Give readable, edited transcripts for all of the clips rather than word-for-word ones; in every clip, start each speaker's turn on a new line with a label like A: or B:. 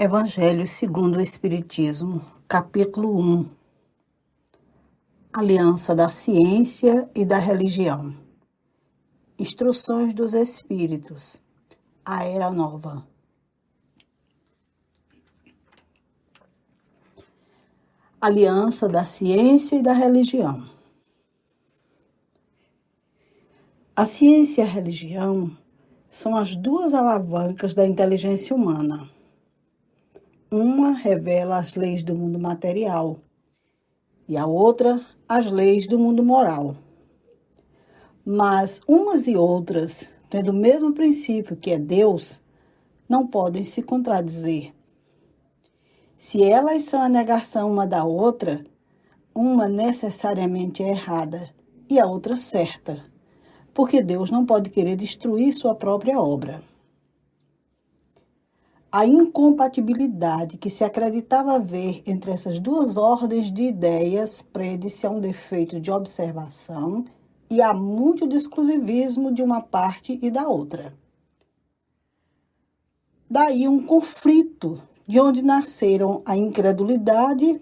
A: Evangelho segundo o Espiritismo, capítulo 1. Aliança da ciência e da religião. Instruções dos Espíritos. A Era Nova. Aliança da ciência e da religião. A ciência e a religião são as duas alavancas da inteligência humana. Uma revela as leis do mundo material e a outra as leis do mundo moral. Mas umas e outras, tendo o mesmo princípio que é Deus, não podem se contradizer. Se elas são a negação uma da outra, uma necessariamente é errada e a outra certa, porque Deus não pode querer destruir sua própria obra. A incompatibilidade que se acreditava haver entre essas duas ordens de ideias prende-se a um defeito de observação e há muito de exclusivismo de uma parte e da outra. Daí um conflito de onde nasceram a incredulidade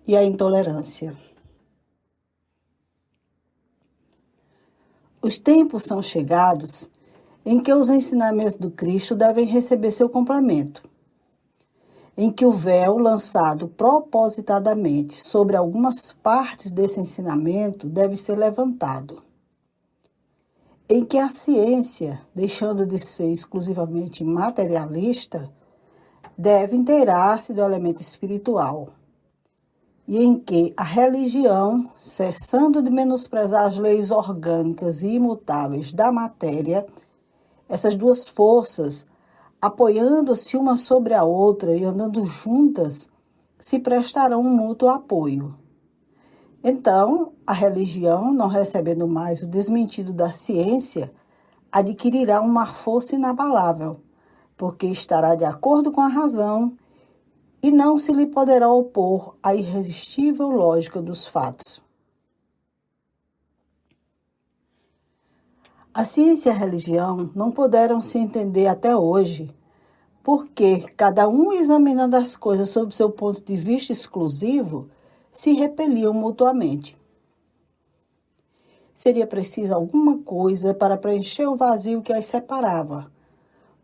A: e a intolerância. Os tempos são chegados em que os ensinamentos do Cristo devem receber seu complemento, em que o véu lançado propositadamente sobre algumas partes desse ensinamento deve ser levantado, em que a ciência, deixando de ser exclusivamente materialista, deve inteirar-se do elemento espiritual, e em que a religião, cessando de menosprezar as leis orgânicas e imutáveis da matéria, essas duas forças, apoiando-se uma sobre a outra e andando juntas, se prestarão um mútuo apoio. Então, a religião, não recebendo mais o desmentido da ciência, adquirirá uma força inabalável, porque estará de acordo com a razão e não se lhe poderá opor à irresistível lógica dos fatos. A ciência e a religião não puderam se entender até hoje, porque, cada um examinando as coisas sob seu ponto de vista exclusivo, se repeliam mutuamente. Seria preciso alguma coisa para preencher o vazio que as separava,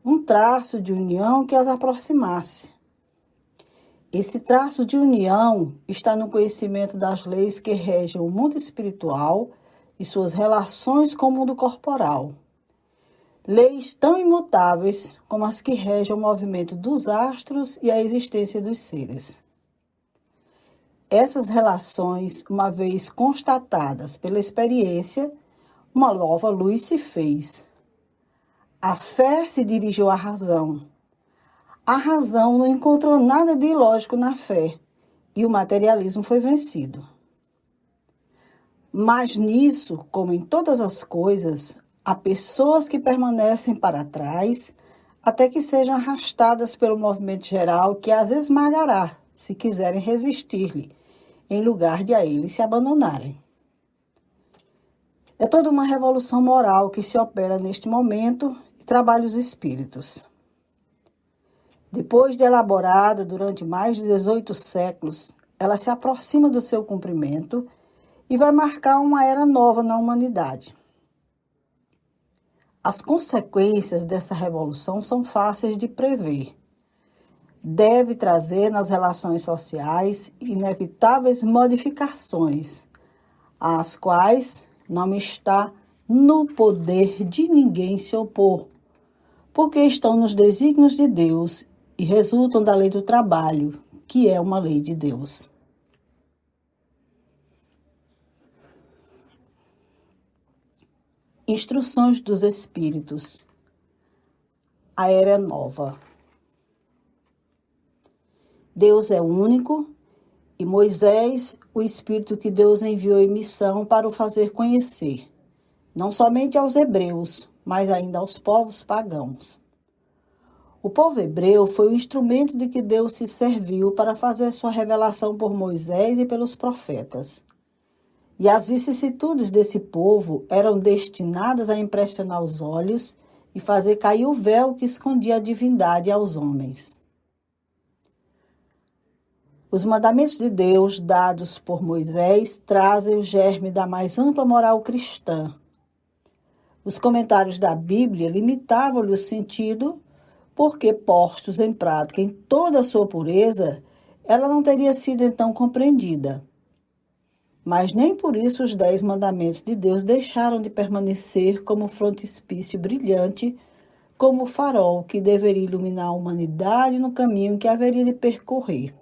A: um traço de união que as aproximasse. Esse traço de união está no conhecimento das leis que regem o mundo espiritual e suas relações com o mundo corporal. Leis tão imutáveis como as que regem o movimento dos astros e a existência dos seres. Essas relações, uma vez constatadas pela experiência, uma nova luz se fez. A fé se dirigiu à razão. A razão não encontrou nada de ilógico na fé e o materialismo foi vencido. Mas nisso, como em todas as coisas, há pessoas que permanecem para trás até que sejam arrastadas pelo movimento geral que as esmagará, se quiserem resistir-lhe, em lugar de a eles se abandonarem. É toda uma revolução moral que se opera neste momento e trabalha os espíritos. Depois de elaborada durante mais de 18 séculos, ela se aproxima do seu cumprimento e vai marcar uma era nova na humanidade. As consequências dessa revolução são fáceis de prever. Deve trazer nas relações sociais inevitáveis modificações, às quais não está no poder de ninguém se opor, porque estão nos desígnios de Deus e resultam da lei do trabalho, que é uma lei de Deus. Instruções dos Espíritos. A Era Nova. Deus é único e Moisés, o Espírito que Deus enviou em missão para o fazer conhecer, não somente aos hebreus, mas ainda aos povos pagãos. O povo hebreu foi o instrumento de que Deus se serviu para fazer sua revelação por Moisés e pelos profetas. E as vicissitudes desse povo eram destinadas a impressionar os olhos e fazer cair o véu que escondia a divindade aos homens. Os mandamentos de Deus, dados por Moisés, trazem o germe da mais ampla moral cristã. Os comentários da Bíblia limitavam-lhe o sentido, porque, postos em prática em toda a sua pureza, ela não teria sido então compreendida. Mas nem por isso os 10 mandamentos de Deus deixaram de permanecer como frontispício brilhante, como o farol que deveria iluminar a humanidade no caminho que haveria de percorrer.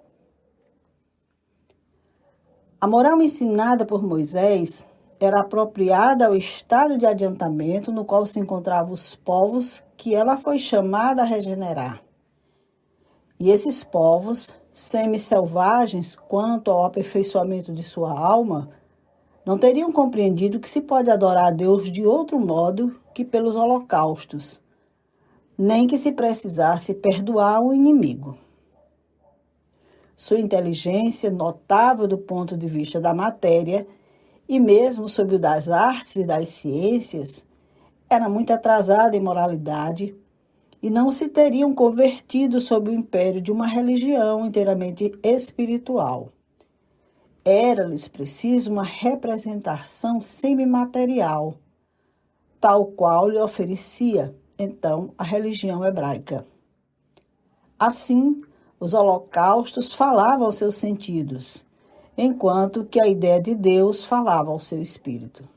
A: A moral ensinada por Moisés era apropriada ao estado de adiantamento no qual se encontravam os povos que ela foi chamada a regenerar. E esses povos, semi-selvagens quanto ao aperfeiçoamento de sua alma, não teriam compreendido que se pode adorar a Deus de outro modo que pelos holocaustos, nem que se precisasse perdoar um inimigo. Sua inteligência, notável do ponto de vista da matéria, e mesmo sob o das artes e das ciências, era muito atrasada em moralidade e não se teriam convertido sob o império de uma religião inteiramente espiritual. Era-lhes preciso uma representação semimaterial, tal qual lhe oferecia, então, a religião hebraica. Assim, os holocaustos falavam aos seus sentidos, enquanto que a ideia de Deus falava ao seu espírito.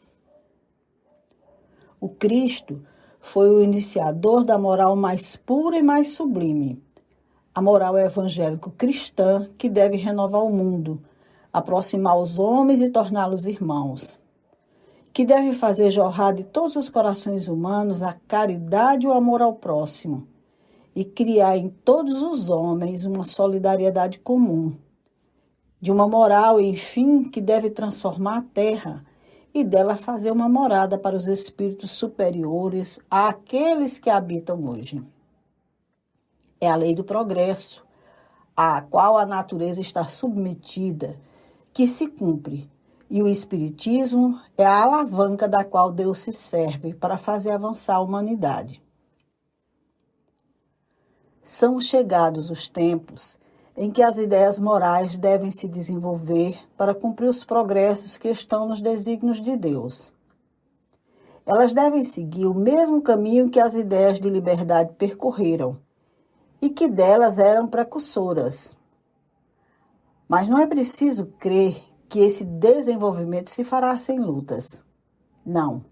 A: O Cristo foi o iniciador da moral mais pura e mais sublime, a moral evangélico-cristã que deve renovar o mundo, aproximar os homens e torná-los irmãos, que deve fazer jorrar de todos os corações humanos a caridade e o amor ao próximo, e criar em todos os homens uma solidariedade comum, de uma moral, enfim, que deve transformar a terra e dela fazer uma morada para os espíritos superiores àqueles que habitam hoje. É a lei do progresso, à qual a natureza está submetida, que se cumpre, e o Espiritismo é a alavanca da qual Deus se serve para fazer avançar a humanidade. São chegados os tempos em que as ideias morais devem se desenvolver para cumprir os progressos que estão nos desígnios de Deus. Elas devem seguir o mesmo caminho que as ideias de liberdade percorreram e que delas eram precursoras. Mas não é preciso crer que esse desenvolvimento se fará sem lutas. Não.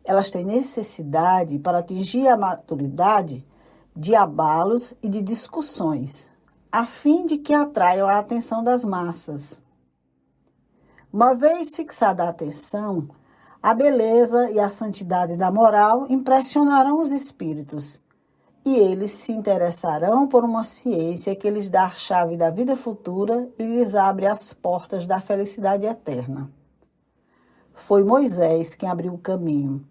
A: Elas têm necessidade, para atingir a maturidade, de abalos e de discussões, a fim de que atraiam a atenção das massas. Uma vez fixada a atenção, a beleza e a santidade da moral impressionarão os espíritos, e eles se interessarão por uma ciência que lhes dá a chave da vida futura e lhes abre as portas da felicidade eterna. Foi Moisés quem abriu o caminho.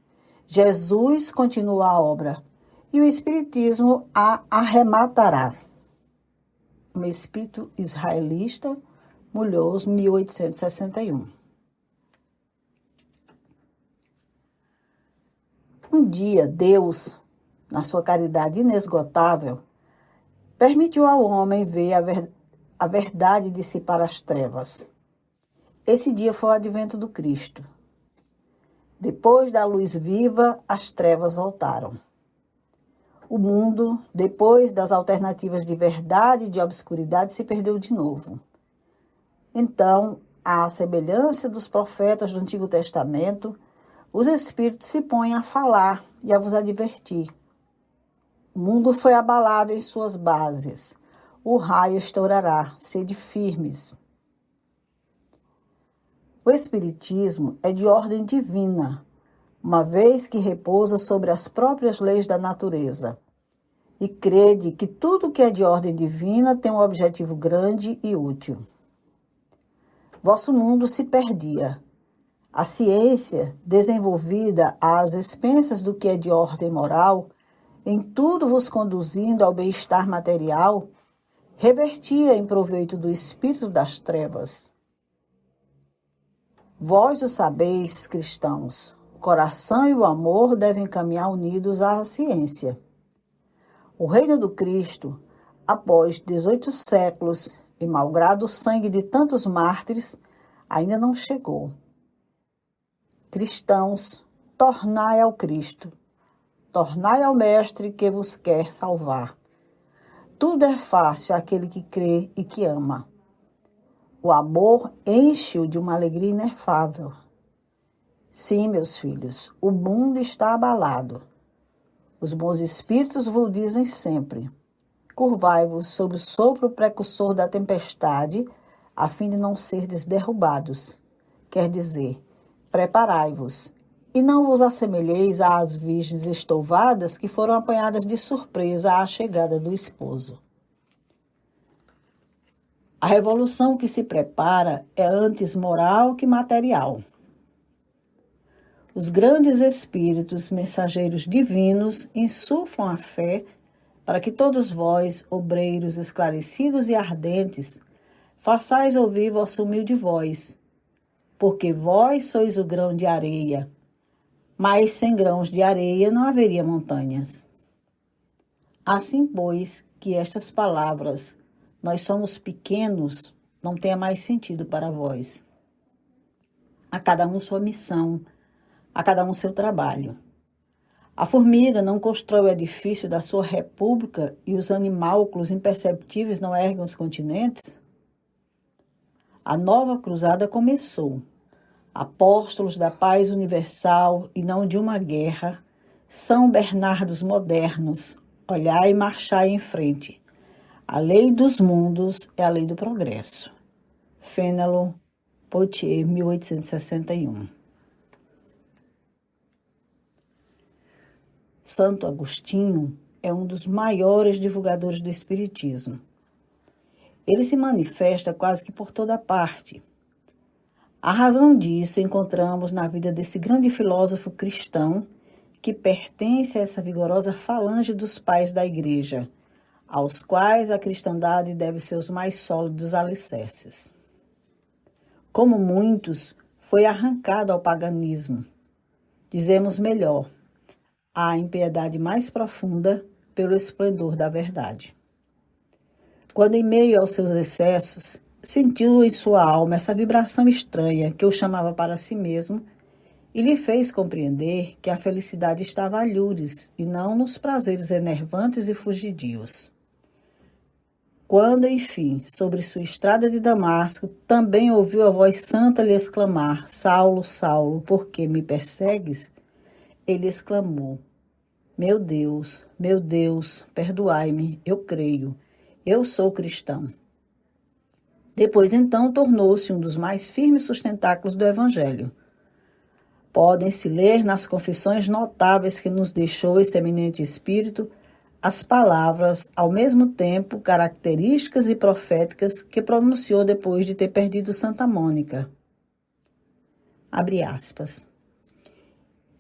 A: Jesus continua a obra, e o Espiritismo a arrematará. Um espírito israelita, Mulhouse, 1861. Um dia, Deus, na sua caridade inesgotável, permitiu ao homem ver a verdade dissipar as trevas. Esse dia foi o advento do Cristo. Depois da luz viva, as trevas voltaram. O mundo, depois das alternativas de verdade e de obscuridade, se perdeu de novo. Então, à semelhança dos profetas do Antigo Testamento, os Espíritos se põem a falar e a vos advertir. O mundo foi abalado em suas bases. O raio estourará, sede firmes. O Espiritismo é de ordem divina, uma vez que repousa sobre as próprias leis da natureza, e crede que tudo que é de ordem divina tem um objetivo grande e útil. Vosso mundo se perdia. A ciência, desenvolvida às expensas do que é de ordem moral, em tudo vos conduzindo ao bem-estar material, revertia em proveito do espírito das trevas. Vós o sabeis, cristãos, o coração e o amor devem caminhar unidos à ciência. O reino do Cristo, após 18 séculos e malgrado o sangue de tantos mártires, ainda não chegou. Cristãos, tornai ao Cristo, tornai ao Mestre que vos quer salvar. Tudo é fácil àquele que crê e que ama. O amor enche-o de uma alegria inefável. Sim, meus filhos, o mundo está abalado. Os bons espíritos vos dizem sempre: curvai-vos sob o sopro precursor da tempestade, a fim de não serdes derrubados. Quer dizer, preparai-vos, e não vos assemelheis às virgens estouvadas que foram apanhadas de surpresa à chegada do esposo. A revolução que se prepara é antes moral que material. Os grandes espíritos, mensageiros divinos, insuflam a fé para que todos vós, obreiros esclarecidos e ardentes, façais ouvir vossa humilde voz, porque vós sois o grão de areia, mas sem grãos de areia não haveria montanhas. Assim, pois, que estas palavras, nós somos pequenos, não tenha mais sentido para vós. A cada um sua missão, a cada um seu trabalho. A formiga não constrói o edifício da sua república e os animálculos imperceptíveis não erguem os continentes? A nova cruzada começou. Apóstolos da paz universal e não de uma guerra, São Bernardos modernos, olhai e marchai em frente. A lei dos mundos é a lei do progresso. Fénelon, Poitiers, 1861. Santo Agostinho é um dos maiores divulgadores do Espiritismo. Ele se manifesta quase que por toda parte. A razão disso encontramos na vida desse grande filósofo cristão que pertence a essa vigorosa falange dos pais da Igreja, aos quais a cristandade deve seus mais sólidos alicerces. Como muitos, foi arrancado ao paganismo. Dizemos melhor, à impiedade mais profunda pelo esplendor da verdade. Quando, em meio aos seus excessos, sentiu em sua alma essa vibração estranha que o chamava para si mesmo e lhe fez compreender que a felicidade estava a lures e não nos prazeres enervantes e fugidios. Quando, enfim, sobre sua estrada de Damasco, também ouviu a voz santa lhe exclamar: Saulo, Saulo, por que me persegues? Ele exclamou: meu Deus, perdoai-me, eu creio, eu sou cristão. Depois, então, tornou-se um dos mais firmes sustentáculos do Evangelho. Podem-se ler nas confissões notáveis que nos deixou esse eminente espírito as palavras, ao mesmo tempo características e proféticas, que pronunciou depois de ter perdido Santa Mônica. Abre aspas.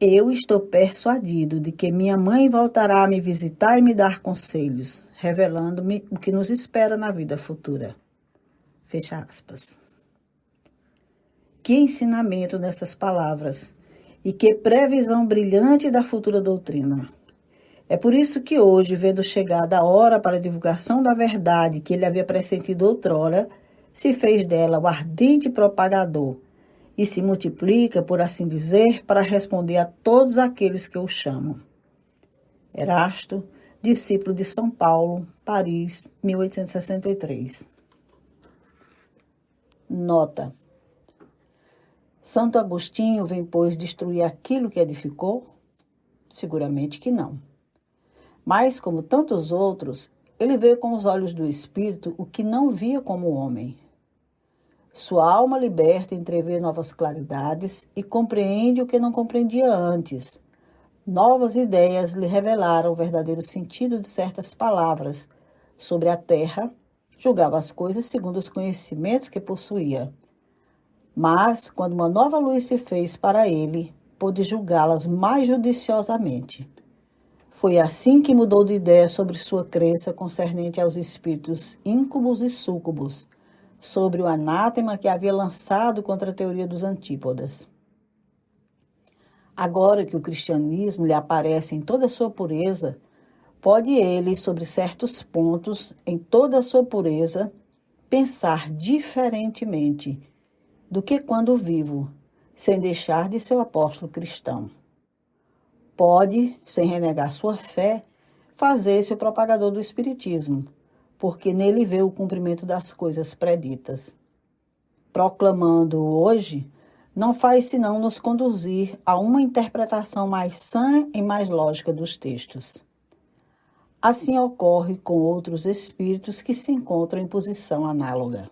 A: Eu estou persuadido de que minha mãe voltará a me visitar e me dar conselhos, revelando-me o que nos espera na vida futura. Fecha aspas. Que ensinamento nessas palavras e que previsão brilhante da futura doutrina. É por isso que hoje, vendo chegada a hora para a divulgação da verdade que ele havia pressentido outrora, se fez dela o ardente propagador e se multiplica, por assim dizer, para responder a todos aqueles que o chamam. Erasto, discípulo de São Paulo, Paris, 1863. Nota. Santo Agostinho vem, pois, destruir aquilo que edificou? Seguramente que não. Mas, como tantos outros, ele vê com os olhos do espírito o que não via como homem. Sua alma liberta entrevê novas claridades e compreende o que não compreendia antes. Novas ideias lhe revelaram o verdadeiro sentido de certas palavras. Sobre a terra, julgava as coisas segundo os conhecimentos que possuía. Mas, quando uma nova luz se fez para ele, pôde julgá-las mais judiciosamente. Foi assim que mudou de ideia sobre sua crença concernente aos espíritos íncubos e súcubos, sobre o anátema que havia lançado contra a teoria dos antípodas. Agora que o cristianismo lhe aparece em toda a sua pureza, pode ele, sobre certos pontos, em toda a sua pureza, pensar diferentemente do que quando vivo, sem deixar de ser o apóstolo cristão. Pode, sem renegar sua fé, fazer-se o propagador do Espiritismo, porque nele vê o cumprimento das coisas preditas. Proclamando-o hoje, não faz senão nos conduzir a uma interpretação mais sã e mais lógica dos textos. Assim ocorre com outros espíritos que se encontram em posição análoga.